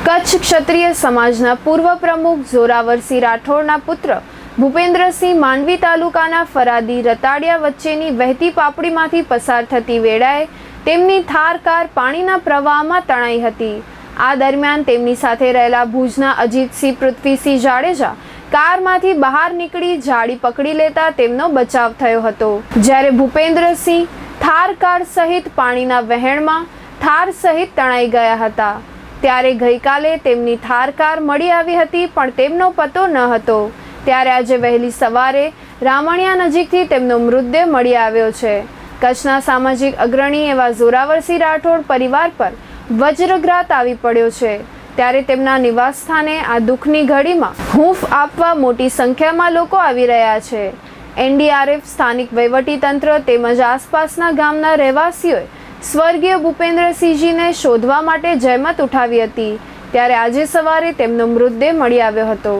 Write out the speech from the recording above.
કચ્છ ક્ષત્રિય સમાજના પૂર્વ પ્રમુખ જોરાવરસિંહ રાઠોડના પુત્ર ભૂપેન્દ્રસિંહ માંડવી તાલુકાના ફરાદી રતાડિયા વચ્ચેની વહેતી પાપડીમાંથી પસાર થતી વેળાએ તેમની થાર કાર પાણીના પ્રવાહમાં તણાઈ હતી। આ દરમિયાન તેમની સાથે રહેલા ભુજના અજીતસિંહ પૃથ્વીસિંહ જાડેજા કારમાંથી બહાર નીકળી જાળી પકડી લેતા તેમનો બચાવ થયો હતો, જ્યારે ભૂપેન્દ્રસિંહ થાર કાર સહિત પાણીના વહેણમાં થાર સહિત તણાઈ ગયા હતા। ત્યારે ગઈકાલે તેમની થાર કાર મળી આવી હતી, પણ તેમનો પતો ન હતો। ત્યારે આજે વહેલી સવારે રામણિયા નજીકથી તેમનો મૃતદેહ મળી આવ્યો છે। કચ્છના સામાજિક અગ્રણી એવા જોરાવરસિંહ રાઠોડ પરિવાર પર વજ્રઘાત આવી પડ્યો છે, ત્યારે તેમના નિવાસ સ્થાને આ દુઃખની ઘડીમાં હૂંફ આપવા મોટી સંખ્યામાં લોકો આવી રહ્યા છે। એનડીઆરએફ, સ્થાનિક વહીવટીતંત્ર તેમજ આસપાસના ગામના રહેવાસીઓએ સ્વર્ગીય ભૂપેન્દ્રસિંહજીને શોધવા માટે જહેમત ઉઠાવી હતી, ત્યારે આજે સવારે તેમનો મૃતદેહ મળી આવ્યો હતો।